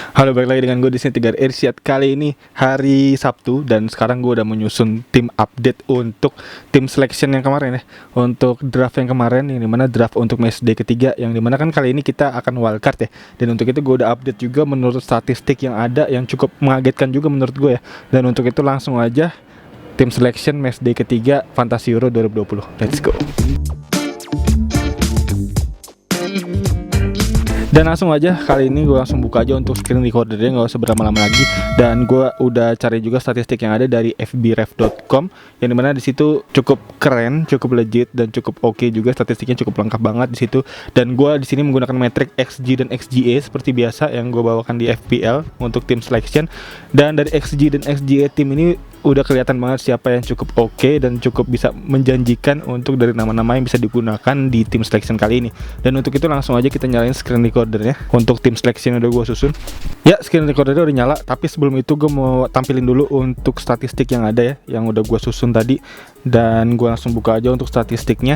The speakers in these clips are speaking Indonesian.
Halo, balik lagi dengan gue di sini Tegar Irsyad. Kali ini hari Sabtu dan sekarang gue udah menyusun tim update untuk tim selection yang kemarin ya. Untuk draft yang kemarin, yang dimana draft untuk matchday ketiga, yang dimana kan kali ini kita akan wildcard ya. Dan untuk itu gue udah update juga menurut statistik yang ada yang cukup mengagetkan juga menurut gue ya. Dan untuk itu langsung aja tim selection matchday ketiga Fantasy Euro 2020. Let's go. Dan langsung aja kali ini gue langsung buka aja untuk screen recordernya, nggak usah berlama-lama lagi. Dan gue udah cari juga statistik yang ada dari fbref.com, yang dimana di situ cukup keren, cukup legit dan cukup oke juga, statistiknya cukup lengkap banget di situ. Dan gue di sini menggunakan metrik XG dan XGA seperti biasa yang gue bawakan di FPL untuk tim selection. Dan dari XG dan XGA tim ini udah kelihatan banget siapa yang cukup oke dan cukup bisa menjanjikan untuk dari nama-nama yang bisa digunakan di tim selection kali ini. Dan untuk itu langsung aja kita nyalain screen recordernya untuk tim selection yang udah gue susun. Ya, screen recordernya udah nyala, tapi sebelum itu gue mau tampilin dulu untuk statistik yang ada ya, yang udah gue susun tadi. Dan gue langsung buka aja untuk statistiknya.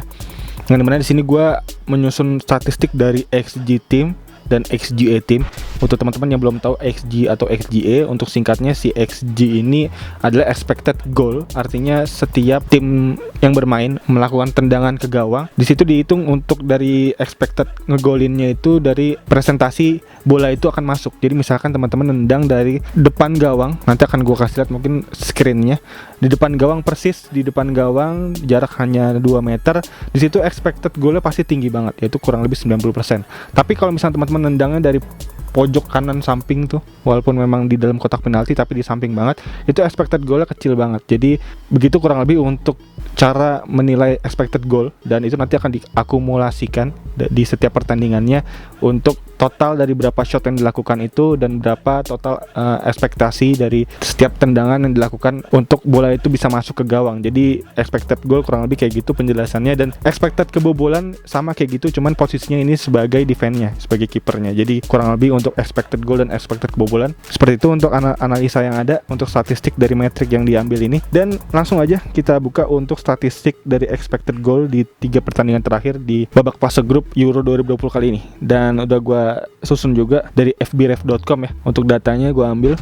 Yang dimana di sini gue menyusun statistik dari XG team dan XGA team. Untuk teman-teman yang belum tahu XG atau XGA, untuk singkatnya si XG ini adalah expected goal, artinya setiap tim yang bermain melakukan tendangan ke gawang, di situ dihitung untuk dari expected ngegolinnya itu dari presentasi bola itu akan masuk. Jadi misalkan teman-teman nendang dari depan gawang, nanti akan gue kasih lihat mungkin screennya, di depan gawang persis, di depan gawang jarak hanya 2 meter, di situ expected goalnya pasti tinggi banget, yaitu kurang lebih 90%. Tapi kalau misalnya teman-teman nendangnya dari pojok kanan samping tuh, walaupun memang di dalam kotak penalti tapi di samping banget, itu expected goalnya kecil banget. Jadi begitu kurang lebih untuk cara menilai expected goal, dan itu nanti akan diakumulasikan di setiap pertandingannya untuk total dari berapa shot yang dilakukan itu dan berapa total ekspektasi dari setiap tendangan yang dilakukan untuk bola itu bisa masuk ke gawang. Jadi expected goal kurang lebih kayak gitu penjelasannya, dan expected kebobolan sama kayak gitu, cuman posisinya ini sebagai defense-nya, sebagai kipernya. Jadi kurang lebih untuk expected goal dan expected kebobolan seperti itu untuk analisa yang ada untuk statistik dari metrik yang diambil ini. Dan langsung aja kita buka untuk statistik dari expected goal di 3 pertandingan terakhir di babak fase grup Euro 2020 kali ini. Dan udah gue susun juga dari fbref.com ya, untuk datanya gue ambil.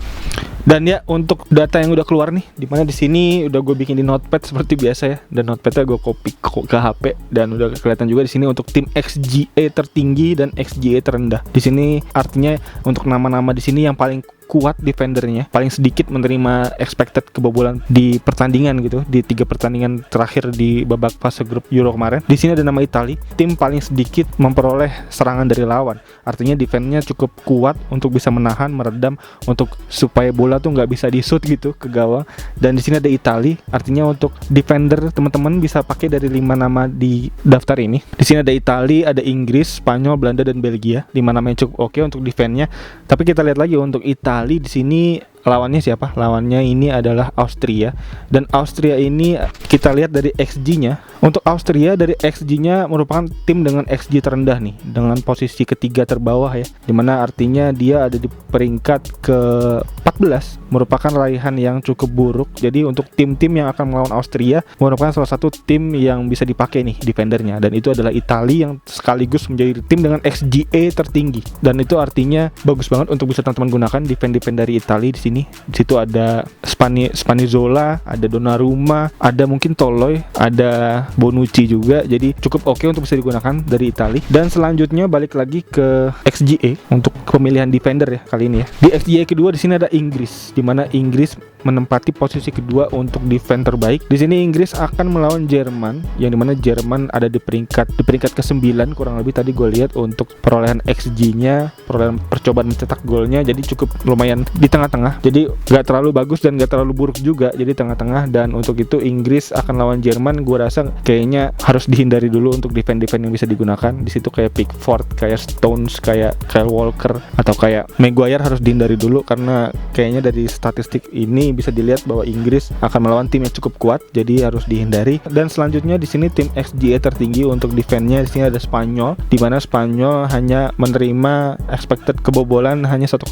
Dan ya, untuk data yang udah keluar nih, dimana di sini udah gue bikin di notepad seperti biasa ya, dan notepadnya gue copy ke HP, dan udah kelihatan juga di sini untuk tim XGA tertinggi dan XGA terendah. Di sini artinya untuk nama-nama di sini yang paling kuat defendernya, paling sedikit menerima expected kebobolan di pertandingan gitu, di 3 pertandingan terakhir di babak fase grup Euro kemarin. Di sini ada nama Italia, tim paling sedikit memperoleh serangan dari lawan. Artinya defense-nya cukup kuat untuk bisa menahan, meredam, untuk supaya bola tuh nggak bisa di-shoot gitu ke gawang. Dan di sini ada Italia, artinya untuk defender teman-teman bisa pakai dari 5 nama di daftar ini. Di sini ada Italia, ada Inggris, Spanyol, Belanda, dan Belgia. 5 nama yang cukup oke untuk defense-nya. Tapi kita lihat lagi untuk Italia di sini lawannya siapa? Lawannya ini adalah Austria. Dan Austria ini kita lihat dari XG-nya. Untuk Austria dari XG-nya merupakan tim dengan XG terendah nih, dengan posisi ketiga terbawah ya. Dimana artinya dia ada di peringkat ke-14, merupakan raihan yang cukup buruk. Jadi untuk tim-tim yang akan melawan Austria merupakan salah satu tim yang bisa dipakai nih defendernya. Dan itu adalah Italia yang sekaligus menjadi tim dengan XGA tertinggi. Dan itu artinya bagus banget untuk bisa teman-teman gunakan defend dari Italia di sini. Di situ ada Spinazzola, ada Donnarumma, ada mungkin Toloi, ada Bonucci juga. Jadi cukup oke untuk bisa digunakan dari Italia. Dan selanjutnya balik lagi ke XGA untuk pemilihan defender ya kali ini ya. Di XGA kedua di sini ada Inggris, di mana Inggris menempati posisi kedua untuk defense terbaik. Di sini Inggris akan melawan Jerman, yang dimana Jerman ada di peringkat ke-9 kurang lebih tadi gue lihat untuk perolehan XG-nya, perolehan percobaan mencetak golnya. Jadi cukup lumayan di tengah-tengah. Jadi gak terlalu bagus dan gak terlalu buruk juga. Jadi tengah-tengah. Dan untuk itu Inggris akan lawan Jerman. Gue rasa kayaknya harus dihindari dulu untuk defense yang bisa digunakan. Di situ kayak Pickford, kayak Stones, kayak Kyle Walker atau kayak Maguire harus dihindari dulu, karena kayaknya dari statistik ini bisa dilihat bahwa Inggris akan melawan tim yang cukup kuat. Jadi harus dihindari. Dan selanjutnya di sini tim XGA tertinggi untuk defense-nya di sini ada Spanyol, di mana Spanyol hanya menerima expected kebobolan hanya 1,8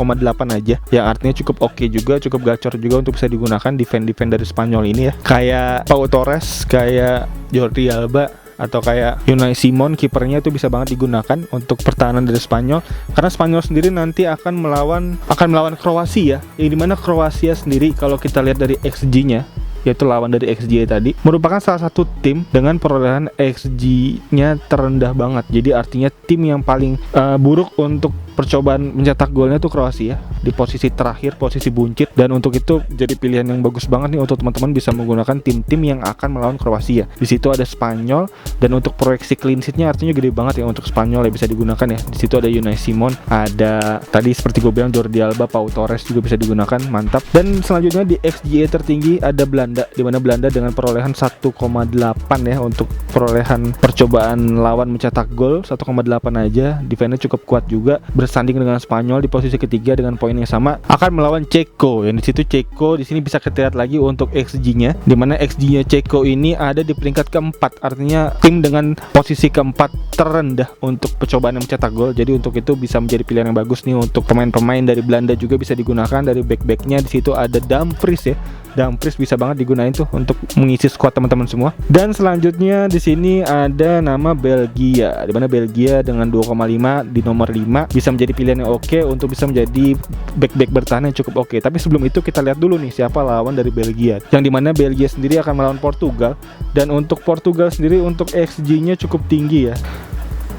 aja, yang artinya cukup oke juga, cukup gacor juga untuk bisa digunakan defense dari Spanyol ini ya. Kayak Pau Torres, kayak Jordi Alba, atau kayak Unai Simon kipernya itu bisa banget digunakan untuk pertahanan dari Spanyol, karena Spanyol sendiri nanti akan melawan Kroasia, yang dimana Kroasia sendiri kalau kita lihat dari XG-nya, yaitu lawan dari XG tadi, merupakan salah satu tim dengan perolehan XG-nya terendah banget. Jadi artinya tim yang paling buruk untuk percobaan mencetak golnya tuh Kroasia, di posisi terakhir, posisi buncit. Dan untuk itu jadi pilihan yang bagus banget nih untuk teman-teman bisa menggunakan tim-tim yang akan melawan Kroasia. Di situ ada Spanyol, dan untuk proyeksi clean sheet-nya artinya gede banget ya untuk Spanyol ya, bisa digunakan ya. Di situ ada Unai Simon, ada tadi seperti gue bilang Jordi Alba, Pau Torres juga bisa digunakan, mantap. Dan selanjutnya di XGA tertinggi ada Belanda, di mana Belanda dengan perolehan 1,8 ya untuk perolehan percobaan lawan mencetak gol 1,8 aja. Defense-nya cukup kuat juga, bersanding dengan Spanyol di posisi ketiga dengan poin yang sama, akan melawan Ceko. Yang di situ Ceko di sini bisa kita lihat lagi untuk XG-nya, di mana XG-nya Ceko ini ada di peringkat keempat, artinya tim dengan posisi keempat terendah untuk percobaan yang mencetak gol. Jadi untuk itu bisa menjadi pilihan yang bagus nih untuk pemain-pemain dari Belanda juga bisa digunakan. Dari back-backnya di situ ada Dumfries ya. Dumfries bisa banget digunain tuh untuk mengisi squad teman-teman semua. Dan selanjutnya di sini ada nama Belgia, di mana Belgia dengan 2,5 di nomor 5 bisa menjadi pilihan yang oke untuk bisa menjadi back-back bertahan yang cukup oke. Tapi sebelum itu kita lihat dulu nih siapa lawan dari Belgia, yang dimana Belgia sendiri akan melawan Portugal. Dan untuk Portugal sendiri untuk XG-nya cukup tinggi ya,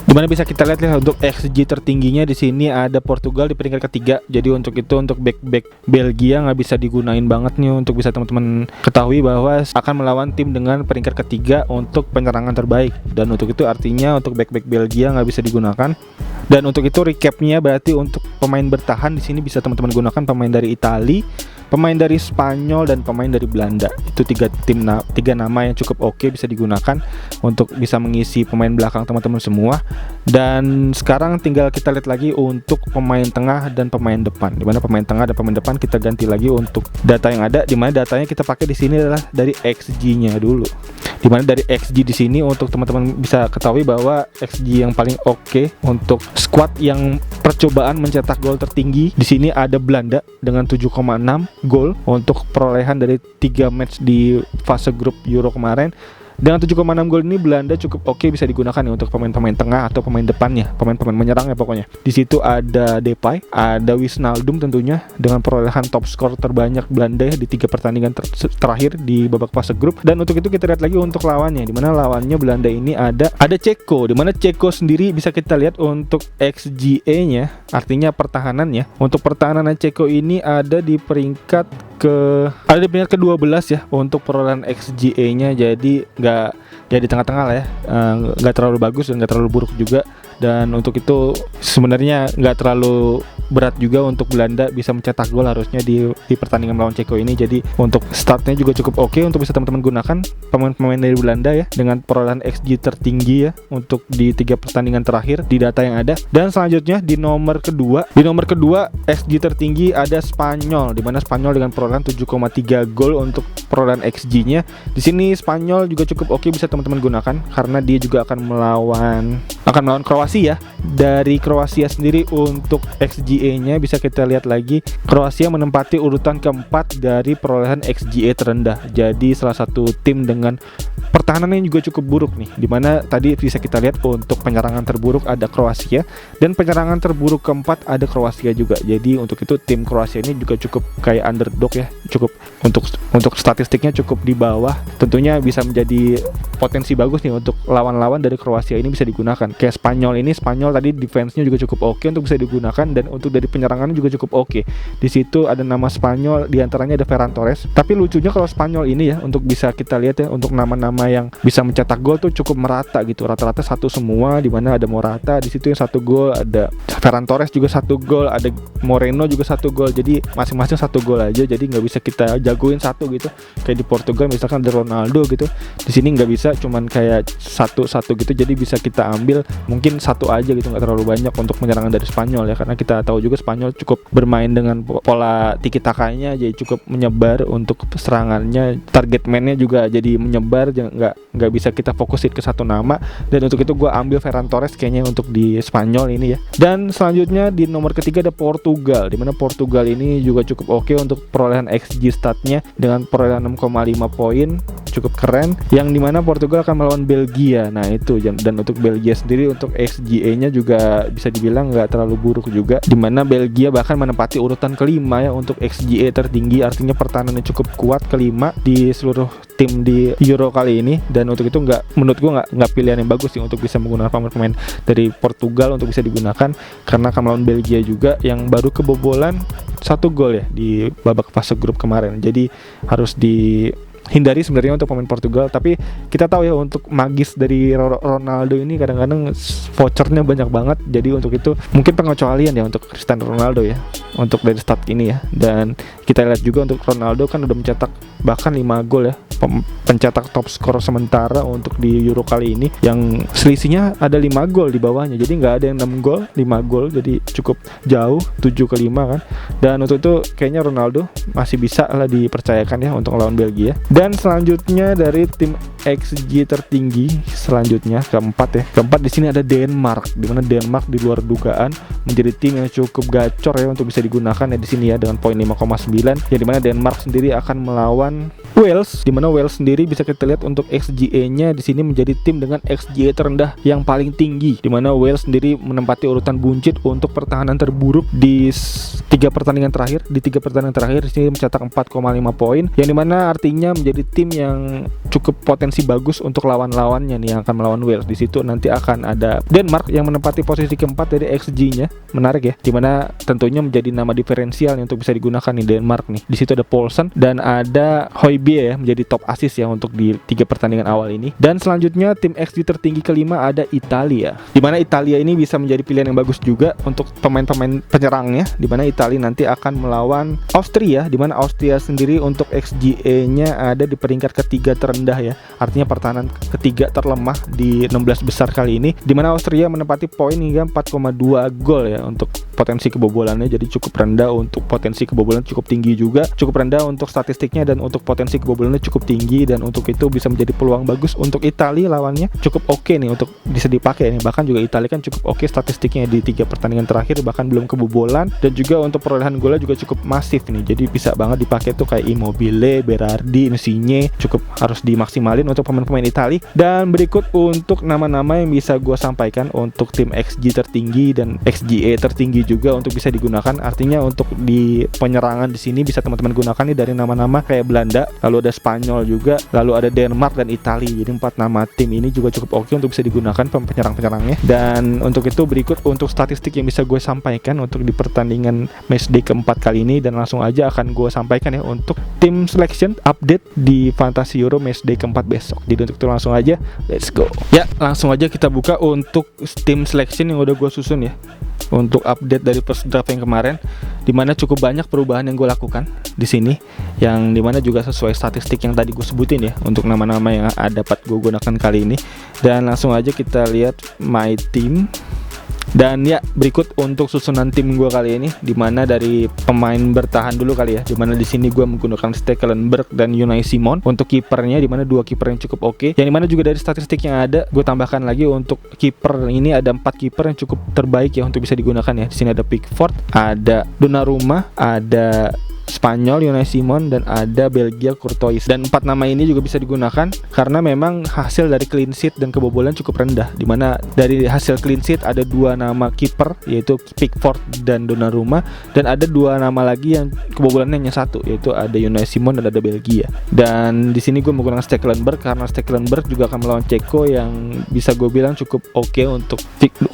dimana bisa kita lihat ya untuk XG tertingginya di sini ada Portugal di peringkat ketiga. Jadi untuk itu untuk back Belgia nggak bisa digunain banget nih untuk bisa teman-teman ketahui bahwa akan melawan tim dengan peringkat ketiga untuk penyerangan terbaik. Dan untuk itu artinya untuk back Belgia nggak bisa digunakan. Dan untuk itu recapnya berarti untuk pemain bertahan di sini bisa teman-teman gunakan pemain dari Italia, pemain dari Spanyol, dan pemain dari Belanda. Itu tiga nama yang cukup oke bisa digunakan untuk bisa mengisi pemain belakang teman-teman semua. Dan sekarang tinggal kita lihat lagi untuk pemain tengah dan pemain depan, dimana pemain tengah dan pemain depan kita ganti lagi untuk data yang ada, dimana datanya kita pakai di sini adalah dari XG-nya dulu. Dimana dari XG di sini untuk teman-teman bisa ketahui bahwa XG yang paling oke untuk squad yang percobaan mencetak gol tertinggi di sini ada Belanda dengan 7,6 gol untuk perolehan dari 3 match di fase grup Euro kemarin. Dengan 7,6 gol ini Belanda cukup oke bisa digunakan ya untuk pemain-pemain tengah atau pemain depannya, pemain-pemain menyerang ya pokoknya. Di situ ada Depay, ada Wijnaldum tentunya dengan perolehan top skor terbanyak Belanda ya di 3 pertandingan terakhir di babak fase grup. Dan untuk itu kita lihat lagi untuk lawannya, di mana lawannya Belanda ini ada Ceko, di mana Ceko sendiri bisa kita lihat untuk XGA-nya, artinya pertahanannya. Untuk pertahanan Ceko ini ada di peringkat ke-12 ya untuk perolehan XGA-nya. Jadi nggak di tengah-tengah lah ya, nggak terlalu bagus dan nggak terlalu buruk juga. Dan untuk itu sebenarnya nggak terlalu berat juga untuk Belanda bisa mencetak gol harusnya di pertandingan melawan Ceko ini. Jadi untuk startnya juga cukup oke untuk bisa teman-teman gunakan pemain-pemain dari Belanda ya, dengan perolehan XG tertinggi ya untuk di 3 pertandingan terakhir di data yang ada. Dan selanjutnya di nomor kedua XG tertinggi ada Spanyol, di mana Spanyol dengan perolehan 7,3 gol untuk perolehan XG-nya. Di sini Spanyol juga cukup oke bisa teman-teman gunakan karena dia juga akan melawan Kroasia. Dari Kroasia sendiri untuk XGA-nya bisa kita lihat lagi, Kroasia menempati urutan keempat dari perolehan XGA terendah. Jadi salah satu tim dengan pertahanannya juga cukup buruk nih, dimana tadi bisa kita lihat untuk penyerangan terburuk ada Kroasia dan penyerangan terburuk keempat ada Kroasia juga. Jadi untuk itu tim Kroasia ini juga cukup kayak underdog ya, cukup untuk statistiknya cukup di bawah. Tentunya bisa menjadi potensi bagus nih untuk lawan-lawan dari Kroasia ini bisa digunakan. Kayak Spanyol tadi defense-nya juga cukup oke untuk bisa digunakan, dan untuk dari penyerangannya juga cukup oke. Di situ ada nama Spanyol, diantaranya ada Ferran Torres. Tapi lucunya kalau Spanyol ini ya, untuk bisa kita lihat ya, untuk nama-nama yang bisa mencetak gol tuh cukup merata gitu, rata-rata satu semua, dimana ada Morata di situ yang 1 gol, ada Ferran Torres juga 1 gol, ada Moreno juga 1 gol. Jadi masing-masing 1 gol aja, jadi nggak bisa kita jagoin satu gitu. Kayak di Portugal misalkan ada Ronaldo gitu, di sini nggak bisa, cuman kayak satu gitu. Jadi bisa kita ambil mungkin 1 aja gitu, nggak terlalu banyak untuk penyerangan dari Spanyol ya, karena kita tahu juga Spanyol cukup bermain dengan pola tiki takanya, jadi cukup menyebar untuk serangannya, target man-nya juga jadi menyebar, nggak bisa kita fokusin ke satu nama. Dan untuk itu gue ambil Ferran Torres kayaknya untuk di Spanyol ini ya. Dan selanjutnya di nomor ketiga ada Portugal, dimana Portugal ini juga cukup oke untuk perolehan XG statnya dengan perolehan 6,5 poin cukup keren, yang dimana Portugal akan melawan Belgia. Nah itu, dan untuk Belgia sendiri untuk XGA-nya juga bisa dibilang nggak terlalu buruk juga, dimana Belgia bahkan menempati urutan kelima ya untuk XGA tertinggi, artinya pertahanannya cukup kuat, kelima di seluruh tim di Euro kali ini. Dan untuk itu menurut gue nggak pilihan yang bagus sih untuk bisa menggunakan pemain-pemain dari Portugal untuk bisa digunakan, karena akan melawan Belgia juga yang baru kebobolan 1 gol ya di babak fase grup kemarin. Jadi harus dihindari sebenarnya untuk pemain Portugal. Tapi kita tahu ya untuk magis dari Ronaldo ini kadang-kadang vouchernya banyak banget. Jadi untuk itu mungkin pengecualian ya untuk Cristiano Ronaldo ya untuk dari start ini ya. Dan kita lihat juga untuk Ronaldo kan udah mencetak bahkan 5 gol ya, pencetak top skor sementara untuk di Euro kali ini, yang selisihnya ada 5 gol di bawahnya. Jadi nggak ada yang 6 gol, 5 gol, jadi cukup jauh, 7-5 kan. Dan untuk itu kayaknya Ronaldo masih bisa lah dipercayakan ya untuk lawan Belgia. Dan selanjutnya dari tim XG tertinggi selanjutnya keempat di sini ada Denmark, di mana Denmark di luar dugaan menjadi tim yang cukup gacor ya untuk bisa digunakan ya di sini ya, dengan poin 5,9, yang dimana Denmark sendiri akan melawan Wales, di mana Wales sendiri bisa kita lihat untuk XGA-nya di sini menjadi tim dengan XGA terendah yang paling tinggi, di mana Wales sendiri menempati urutan buncit untuk pertahanan terburuk di 3 pertandingan terakhir. Di 3 pertandingan terakhir di sini mencetak 4,5 poin, yang dimana artinya menjadi tim yang cukup potensi bagus untuk lawan-lawannya nih yang akan melawan Wales. Di situ nanti akan ada Denmark yang menempati posisi keempat dari XG-nya, menarik ya, dimana tentunya menjadi nama diferensial yang untuk bisa digunakan nih Denmark nih. Di situ ada Poulsen dan ada Højbjerg ya menjadi top assist ya untuk di 3 pertandingan awal ini. Dan selanjutnya tim XG tertinggi kelima ada Italia, dimana Italia ini bisa menjadi pilihan yang bagus juga untuk pemain-pemain penyerangnya, dimana Italia nanti akan melawan Austria, dimana Austria sendiri untuk XGA-nya ada di peringkat ketiga terendah ya, artinya pertahanan ketiga terlemah di 16 besar kali ini, dimana Austria menempati poin hingga 4,2 gol ya untuk potensi kebobolannya. Jadi cukup rendah untuk potensi kebobolan, cukup tinggi juga, cukup rendah untuk statistiknya, dan untuk potensi kebobolannya cukup tinggi. Dan untuk itu bisa menjadi peluang bagus untuk Italia lawannya, cukup oke nih untuk bisa dipakai nih. Bahkan juga Italia kan cukup oke statistiknya di 3 pertandingan terakhir, bahkan belum kebobolan, dan juga untuk perolehan golnya juga cukup masif nih. Jadi bisa banget dipakai tuh kayak Immobile, Berardi, Insigne, cukup harus dimaksimalin untuk pemain-pemain Italia. Dan berikut untuk nama-nama yang bisa gue sampaikan untuk tim XG tertinggi dan XGA tertinggi juga untuk bisa digunakan. Artinya untuk di penyerangan di sini bisa teman-teman gunakan nih dari nama-nama kayak Belanda, lalu ada Spanyol juga, lalu ada Denmark dan Italia. Jadi 4 nama tim ini juga cukup oke untuk bisa digunakan penyerang-penyerangnya. Dan untuk itu berikut untuk statistik yang bisa gue sampaikan untuk di pertandingan matchday keempat kali ini. Dan langsung aja akan gue sampaikan ya untuk tim selection update di Fantasy Euro matchday keempat besok. Jadi untuk itu langsung aja let's go. Ya langsung aja kita buka untuk tim selection yang udah gue susun ya untuk update dari first draft yang kemarin, dimana cukup banyak perubahan yang gue lakukan di sini, yang dimana juga sesuai statistik yang tadi gue sebutin ya untuk nama-nama yang dapat gue gunakan kali ini. Dan langsung aja kita lihat my team. Dan ya berikut untuk susunan tim gue kali ini, dimana dari pemain bertahan dulu kali ya, dimana di sini gue menggunakan Stekelenburg dan Unai Simon untuk kipernya, dimana 2 kiper yang cukup oke. Yang dimana juga dari statistik yang ada gue tambahkan lagi untuk kiper ini ada 4 kiper yang cukup terbaik ya untuk bisa digunakan ya. Di sini ada Pickford, ada Donnarumma, ada Spanyol Unai Simon, dan ada Belgia Courtois. Dan 4 nama ini juga bisa digunakan karena memang hasil dari clean sheet dan kebobolan cukup rendah, dimana dari hasil clean sheet ada 2 nama kiper yaitu Pickford dan Donnarumma, dan ada 2 nama lagi yang kebobolannya hanya 1 yaitu ada Unai Simon dan ada Belgia. Dan di sini gue menggunakan Stekelenburg karena Stekelenburg juga akan melawan Ceko yang bisa gue bilang cukup oke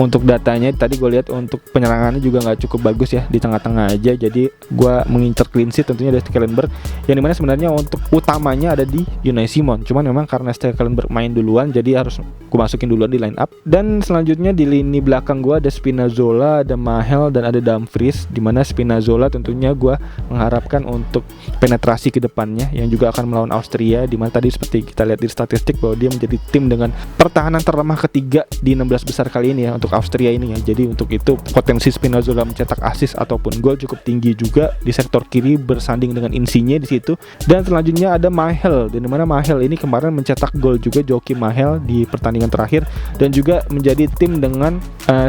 untuk datanya. Tadi gue lihat untuk penyerangannya juga nggak cukup bagus ya, di tengah-tengah aja. Jadi gue mengincar clean sheet tentunya dari Stekelenburg, yang dimana sebenarnya untuk utamanya ada di Unai Simon, cuman memang karena Stekelenburg main duluan jadi harus gue masukin duluan di line up. Dan selanjutnya di lini belakang gue ada Spinazzola, ada Mahel, dan ada Dumfries, dimana Spinazzola tentunya gue mengharapkan untuk penetrasi ke depannya yang juga akan melawan Austria, dimana tadi seperti kita lihat di statistik bahwa dia menjadi tim dengan pertahanan terlemah ketiga di 16 besar kali ini ya untuk Austria ini ya. Jadi untuk itu potensi Spinazzola mencetak assist ataupun gol cukup tinggi juga di sektor kiri ini bersanding dengan Insigne di situ. Dan selanjutnya ada Mahel, di mana Mahel ini kemarin mencetak gol juga, Joachim Mahel di pertandingan terakhir, dan juga menjadi tim dengan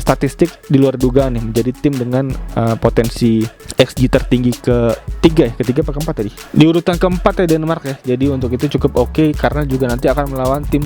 statistik di luar dugaan nih, menjadi tim dengan potensi XG tertinggi ketiga apa keempat tadi? Di urutan keempat ya Denmark ya. Jadi untuk itu cukup oke, karena juga nanti akan melawan tim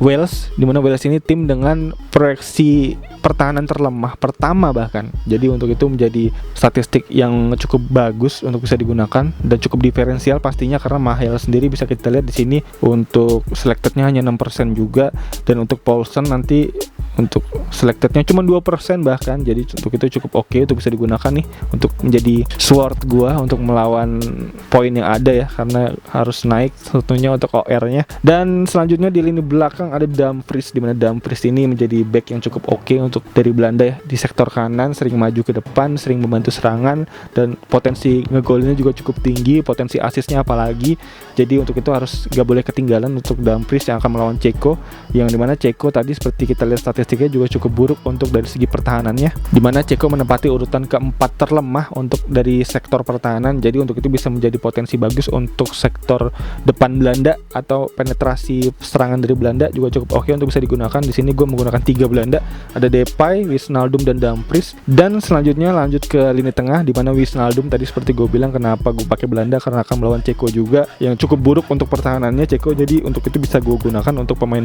Wales, di mana Wales ini tim dengan proyeksi pertahanan terlemah pertama bahkan. Jadi untuk itu menjadi statistik yang cukup bagus untuk bisa digunakan dan cukup diferensial pastinya, karena Mahel sendiri bisa kita lihat di sini untuk selectednya hanya 6% juga, dan untuk Poulsen nanti untuk selectednya cuma 2% bahkan. Jadi untuk itu cukup oke untuk bisa digunakan nih untuk menjadi sword gua untuk melawan poin yang ada ya, karena harus naik tentunya untuk OR-nya. Dan selanjutnya di lini belakang ada Dumfries, di mana Dumfries ini menjadi back yang cukup oke untuk dari Belanda ya. Di sektor kanan sering maju ke depan, sering membantu serangan, dan potensi ngegolinnya juga cukup tinggi, potensi asisnya apalagi. Jadi untuk itu harus gak boleh ketinggalan untuk Dumfries yang akan melawan Ceko, yang dimana Ceko tadi seperti kita lihat statistiknya juga cukup buruk untuk dari segi pertahanannya, dimana Ceko menempati urutan keempat terlemah untuk dari sektor pertahanan. Jadi untuk itu bisa menjadi potensi bagus untuk sektor depan Belanda atau penetrasi serangan dari Belanda juga cukup oke untuk bisa digunakan. Di sini gue menggunakan 3 Belanda, ada Depay, Wijnaldum, dan Dumfries. Dan selanjutnya lanjut ke lini tengah, di mana Wijnaldum tadi seperti gue bilang kenapa gue pakai Belanda, karena akan melawan Ceko juga yang cukup buruk untuk pertahanannya Ceko. Jadi untuk itu bisa gue gunakan untuk pemain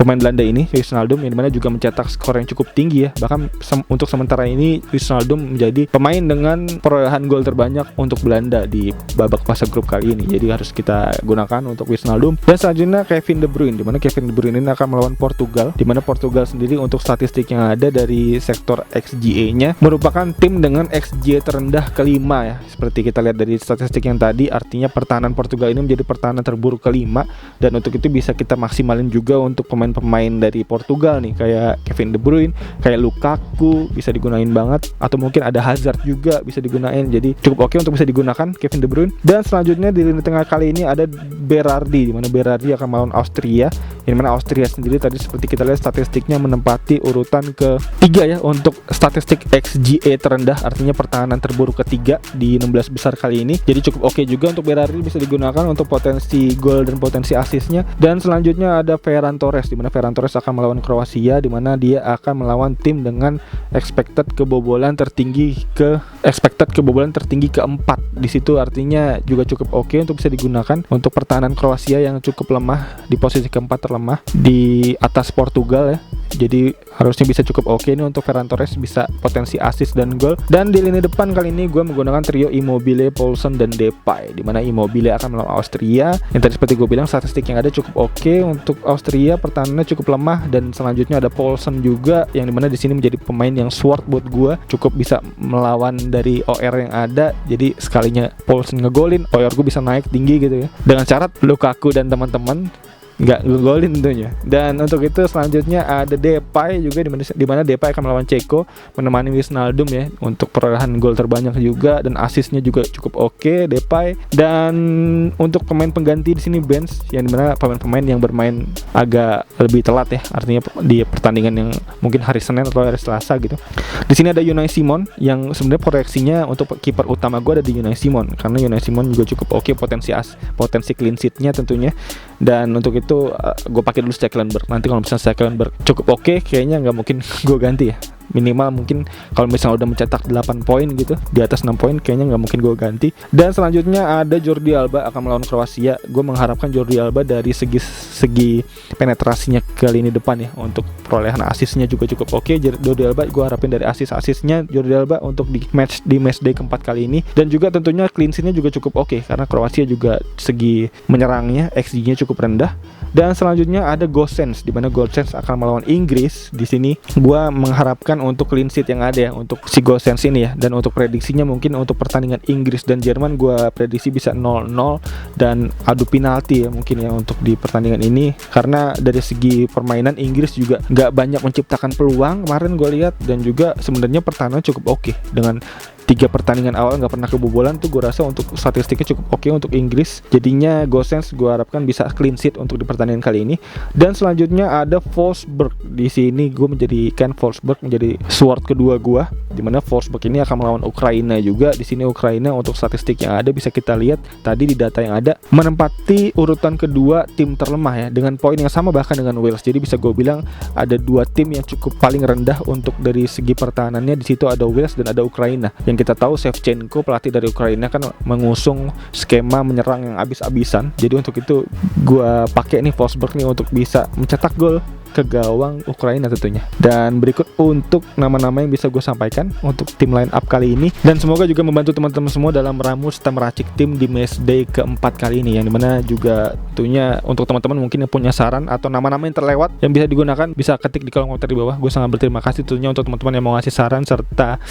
Belanda ini, Wijnaldum, yang dimana juga mencetak skor yang cukup tinggi ya. Bahkan untuk sementara ini Wijnaldum menjadi pemain dengan perolehan gol terbanyak untuk Belanda di babak fase grup kali ini. Jadi harus kita gunakan untuk Wijnaldum. Dan selanjutnya Kevin De Bruyne, di mana Kevin De Bruyne ini akan melawan Portugal, di mana Portugal sendiri untuk statistik yang ada dari sektor XGA-nya merupakan tim dengan XG terendah kelima ya. Seperti kita lihat dari statistik yang tadi, artinya pertahanan Portugal ini menjadi pertahanan terburuk kelima, dan untuk itu bisa kita maksimalin juga untuk pemain-pemain dari Portugal nih, kayak Kevin De Bruyne, kayak Lukaku bisa digunain banget, atau mungkin ada Hazard juga bisa digunain. Jadi cukup oke untuk bisa digunakan Kevin De Bruyne. Dan selanjutnya di lini tengah kali ini ada Berardi, di mana Berardi akan melawan Austria, yang mana Austria sendiri tadi seperti kita lihat statistiknya menempati urutan ke-3 ya untuk statistik XGA terendah, artinya pertahanan terburuk ketiga di 16 besar kali ini. Jadi cukup oke juga untuk Berardi bisa digunakan untuk potensi gol dan potensi asisnya. Dan selanjutnya ada Ferran Torres, di mana Ferran Torres akan melawan Kroasia, di mana dia akan melawan tim dengan expected kebobolan tertinggi keempat. Di situ artinya juga cukup oke untuk bisa digunakan untuk pertahanan Kroasia yang cukup lemah di posisi keempat terlemah di atas Portugal ya. Jadi harusnya bisa cukup oke nih untuk Ferran Torres, bisa potensi assist dan gol. Dan di lini depan kali ini gue menggunakan trio Immobile, Poulsen, dan Depay, di mana Immobile akan melawan Austria, yang tadi seperti gue bilang statistik yang ada cukup oke untuk Austria, pertahanannya cukup lemah. Dan selanjutnya ada Poulsen juga, yang dimana di sini menjadi pemain yang sword buat gue, cukup bisa melawan dari OR yang ada. Jadi sekalinya Poulsen ngegolin, OR gue bisa naik tinggi gitu ya, dengan syarat Lukaku dan teman-teman nggak ngegolin tentunya. Dan untuk itu selanjutnya ada Depay juga, di mana Depay akan melawan Ceko menemani Wijnaldum ya untuk perolehan gol terbanyak juga, dan asisnya juga cukup oke Depay. Dan untuk pemain pengganti di sini bench, yang dimana pemain-pemain yang bermain agak lebih telat ya, artinya di pertandingan yang mungkin hari Senin atau hari Selasa gitu. Di sini ada Unai Simon, yang sebenarnya proyeksinya untuk kiper utama gue ada di Unai Simon, karena Unai Simon juga cukup oke potensi clean sheet-nya tentunya. Dan untuk itu gue pakai dulu Stekelenburg. Nanti kalau misalnya Stekelenburg cukup oke, kayaknya nggak mungkin gue ganti ya. Minimal mungkin kalau misalnya udah mencetak 8 poin gitu, di atas 6 poin, kayaknya nggak mungkin gue ganti. Dan selanjutnya ada Jordi Alba akan melawan Kroasia. Gue mengharapkan Jordi Alba dari segi penetrasinya ke lini depan ya, untuk perolehan asisnya juga cukup oke. Jordi Alba gue harapin dari asisnya Jordi Alba untuk di match day keempat kali ini. Dan juga tentunya clean sheet-nya juga cukup oke, karena Kroasia juga segi menyerangnya XG-nya cukup rendah. Dan selanjutnya ada Gosens, di mana Gosens akan melawan Inggris. Di sini gue mengharapkan untuk clean sheet yang ada ya untuk si Gosens ini ya. Dan untuk prediksinya mungkin untuk pertandingan Inggris dan Jerman gue prediksi bisa 0-0 dan adu penalti ya mungkin ya untuk di pertandingan ini, karena dari segi permainan Inggris juga nggak banyak menciptakan peluang kemarin gue lihat, dan juga sebenarnya pertahanan cukup oke dengan 3 pertandingan awal nggak pernah kebobolan tuh gue rasa untuk statistiknya cukup oke untuk Inggris. Jadinya Gosens gue harapkan bisa clean sheet untuk di pertandingan kali ini. Dan selanjutnya ada Forsberg. Di sini gue menjadikan Forsberg menjadi sword kedua gue, dimana Forsberg ini akan melawan Ukraina juga. Di sini Ukraina untuk statistik yang ada bisa kita lihat tadi di data yang ada menempati urutan kedua tim terlemah ya, dengan poin yang sama bahkan dengan Wales. Jadi bisa gue bilang ada 2 tim yang cukup paling rendah untuk dari segi pertahanannya. Di situ ada Wales dan ada Ukraina. Yang kita tahu Shevchenko pelatih dari Ukraina kan mengusung skema menyerang yang abis-abisan. Jadi untuk itu gua pakai nih Forsberg nih untuk bisa mencetak gol ke gawang Ukraina tentunya. Dan berikut untuk nama-nama yang bisa gue sampaikan untuk tim line up kali ini, dan semoga juga membantu teman-teman semua dalam meramu serta meracik tim di matchday keempat kali ini, yang dimana juga tentunya untuk teman-teman mungkin yang punya saran atau nama-nama yang terlewat yang bisa digunakan bisa ketik di kolom komentar di bawah. Gue sangat berterima kasih tentunya untuk teman-teman yang mau ngasih saran serta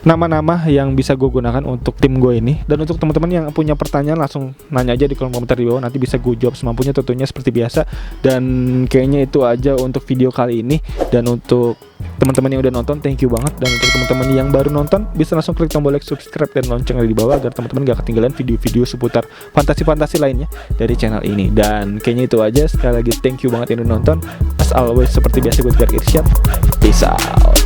nama-nama yang bisa gue gunakan untuk tim gue ini. Dan untuk teman-teman yang punya pertanyaan langsung nanya aja di kolom komentar di bawah, nanti bisa gue jawab semampunya tentunya seperti biasa. Dan kayaknya itu aja untuk video kali ini. Dan untuk teman-teman yang udah nonton, thank you banget. Dan untuk teman-teman yang baru nonton, bisa langsung klik tombol like, subscribe, dan lonceng di bawah agar teman-teman gak ketinggalan video-video seputar fantasi-fantasi lainnya dari channel ini. Dan kayaknya itu aja. Sekali lagi thank you banget yang udah nonton. As always seperti biasa gue Tigor Irsyad. Peace out.